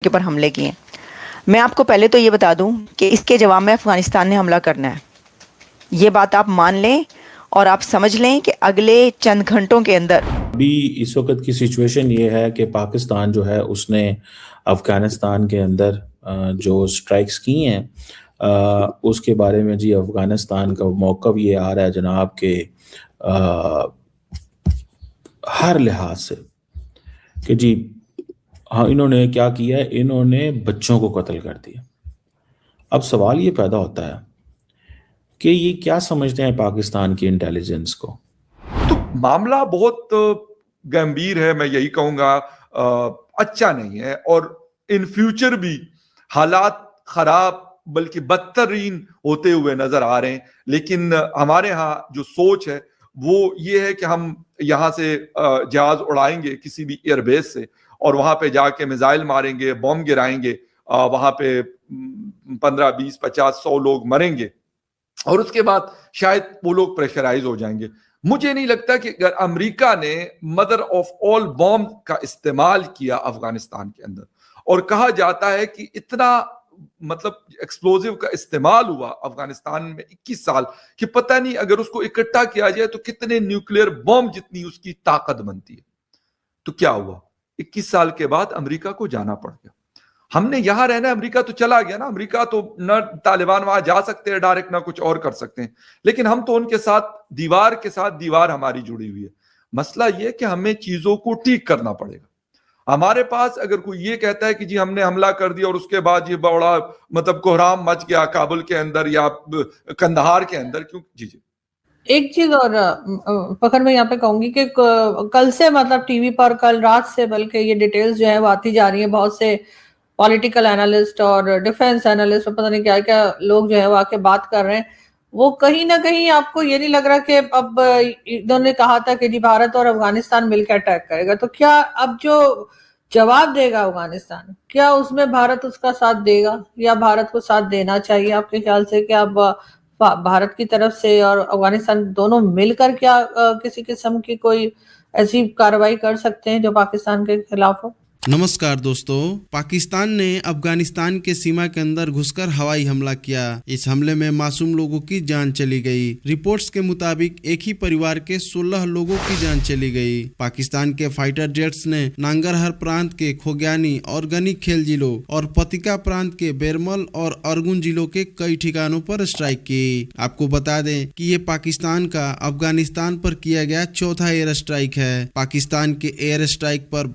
کے اوپر حملے کیے ہیں. میں آپ کو پہلے تو یہ بتا دوں کہ اس کے جواب میں افغانستان نے حملہ کرنا ہے. یہ بات آپ مان لیں اور آپ سمجھ لیں کہ اگلے چند گھنٹوں کے اندر. ابھی اس وقت کی سچویشن یہ ہے کہ پاکستان جو ہے اس نے افغانستان کے اندر جو سٹرائکس کی ہیں اس کے بارے میں جی افغانستان کا موقف یہ آ رہا ہے جناب کہ ہر لحاظ سے کہ جی ہاں انہوں نے کیا کیا ہے، انہوں نے بچوں کو قتل کر دیا. اب سوال یہ پیدا ہوتا ہے کہ یہ کیا سمجھتے ہیں پاکستان کی انٹیلیجنس کو. تو معاملہ بہت گمبھیر ہے، میں یہی کہوں گا اچھا نہیں ہے، اور ان فیوچر بھی حالات خراب بلکہ بدترین ہوتے ہوئے نظر آ رہے ہیں. لیکن ہمارے ہاں جو سوچ ہے وہ یہ ہے کہ ہم یہاں سے جہاز اڑائیں گے کسی بھی ایئر بیس سے، اور وہاں پہ جا کے میزائل ماریں گے، بم گرائیں گے، وہاں پہ 15 20 50 100 لوگ مریں گے، اور اس کے بعد شاید وہ لوگ پریشرائز ہو جائیں گے. مجھے نہیں لگتا کہ اگر امریکہ نے مدر آف آل بوم کا استعمال کیا افغانستان کے اندر، اور کہا جاتا ہے کہ اتنا مطلب ایکسپلوزیو کا استعمال ہوا افغانستان میں 21 سال کہ پتہ نہیں اگر اس کو اکٹھا کیا جائے تو کتنے نیوکلیئر بم جتنی اس کی طاقت بنتی ہے. تو کیا ہوا؟ 21 سال کے بعد امریکہ کو جانا پڑ گیا. ہم نے یہاں رہنا ہے، امریکہ تو چلا گیا نا. امریکہ تو نہ طالبان وہاں جا سکتے ہیں ڈائریکٹ، نہ کچھ اور کر سکتے ہیں، لیکن ہم تو ان کے ساتھ دیوار ہماری جڑی ہوئی ہے. مسئلہ یہ کہ ہمیں چیزوں کو ٹھیک کرنا پڑے گا. ہمارے پاس اگر کوئی یہ کہتا ہے کہ جی ہم نے حملہ کر دیا اور اس کے بعد یہ بڑا مطلب کوہرام مچ گیا کابل کے اندر یا کندہار کے اندر، کیوں جی ایک چیز اور فخر میں یہاں پہ کہوں گی کہ کل سے مطلب ٹی وی پر کل رات سے بلکہ یہ ڈیٹیلز جو ہیں وہ آتی جا رہی ہیں. بہت سے پولیٹیکل اینالسٹ اور ڈیفنس اینالسٹ اور پتہ نہیں کیا کیا لوگ جو ہیں وہ آ کے بات کر رہے ہیں. وہ کہیں نہ کہیں آپ کو یہ نہیں لگ رہا کہ اب انہوں نے کہا تھا کہ جی بھارت اور افغانستان مل کے اٹیک کرے گا، تو کیا اب جو جواب دے گا افغانستان، کیا اس میں بھارت اس کا ساتھ دے گا یا بھارت کو ساتھ دینا چاہیے آپ کے خیال سے؟ کہ اب بھارت کی طرف سے اور افغانستان دونوں مل کر کیا کسی قسم کی کوئی ایسی کارروائی کر سکتے ہیں جو پاکستان کے خلاف ہو؟ نمسکار دوستو، پاکستان نے افغانستان کے سیما کے اندر گھس کر ہوائی حملہ کیا. اس حملے میں معصوم لوگوں کی جان چلی گئی. رپورٹس کے مطابق ایک ہی پریوار کے 16 لوگوں کی جان چلی گئی. پاکستان کے فائٹر جیٹس نے نانگرہر پرانت کے کھوگیانی اور گنی کھیل ضلعوں اور پتیکا پرانت کے بیرمل اور ارگن ضلعوں کے کئی ٹھکانوں پر اسٹرائک کی. آپ کو بتا دیں کہ یہ پاکستان کا افغانستان پر کیا گیا چوتھا ایئر اسٹرائک ہے. پاکستان کے ایئر اسٹرائک پر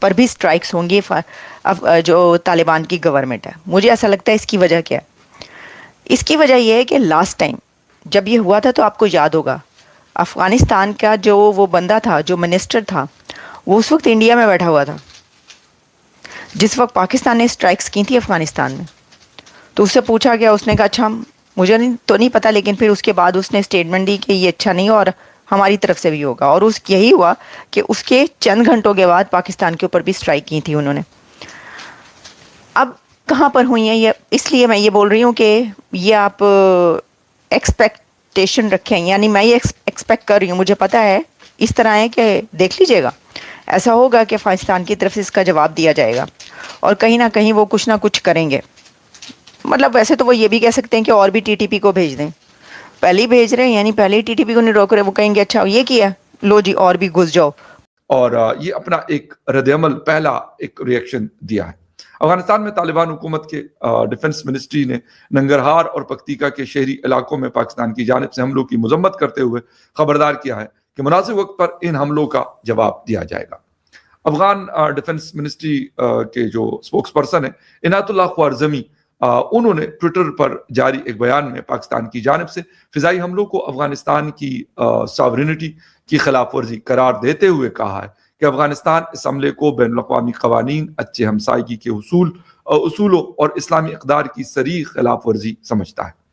پر بھی سٹرائکس ہوں گی جو طالبان کی گورنمنٹ ہے. مجھے ایسا لگتا ہے اس کی وجہ کیا ہے؟ اس کی وجہ یہ ہے کہ لاسٹ ٹائم جب یہ ہوا تھا تو آپ کو یاد ہوگا افغانستان کا جو وہ بندہ تھا جو منسٹر تھا وہ اس وقت انڈیا میں بیٹھا ہوا تھا جس وقت پاکستان نے سٹرائکس کی تھی افغانستان میں. تو اس سے پوچھا گیا، اس نے کہا اچھا مجھے تو نہیں پتا، لیکن پھر اس کے بعد اس نے اسٹیٹمنٹ دی کہ یہ اچھا نہیں اور ہماری طرف سے بھی ہوگا. اور یہی ہوا کہ اس کے چند گھنٹوں کے بعد پاکستان کے اوپر بھی سٹرائک کی تھی انہوں نے. اب کہاں پر ہوئی ہیں یہ، اس لیے میں یہ بول رہی ہوں کہ یہ آپ ایکسپیکٹیشن رکھیں، یعنی میں یہ ایکسپیکٹ کر رہی ہوں، مجھے پتا ہے اس طرح ہے کہ دیکھ لیجئے گا ایسا ہوگا کہ پاکستان کی طرف سے اس کا جواب دیا جائے گا اور کہیں نہ کہیں وہ کچھ نہ کچھ کریں گے. مطلب ویسے تو وہ یہ بھی کہہ سکتے ہیں کہ اور بھی ٹی ٹی پی کو بھیج دیں، پہلے ہی بھیج رہے ہیں، یعنی پہلے ہی ٹی ٹی پی کو نہیں روک رہے. وہ کہیں گے اچھا یہ کیا لو جی اور بھی گھس جاؤ. اور یہ اپنا ایک رد عمل پہلا ایک ریئیکشن دیا ہے. افغانستان میں طالبان حکومت کے ڈیفنس منسٹری نے ننگرہار اور پکتیکا کے شہری علاقوں میں پاکستان کی جانب سے حملوں کی مذمت کرتے ہوئے خبردار کیا ہے کہ مناسب وقت پر ان حملوں کا جواب دیا جائے گا. افغان ڈیفنس منسٹری کے جو اسپوکس پرسن ہیں عنایت اللہ خوارزمی، انہوں نے ٹویٹر پر جاری ایک بیان میں پاکستان کی جانب سے فضائی حملوں کو افغانستان کی ساورینٹی کی خلاف ورزی قرار دیتے ہوئے کہا ہے کہ افغانستان اس عملے کو بین الاقوامی قوانین، اچھے ہمسائیگی کے اصولوں اور اسلامی اقدار کی صریح خلاف ورزی سمجھتا ہے۔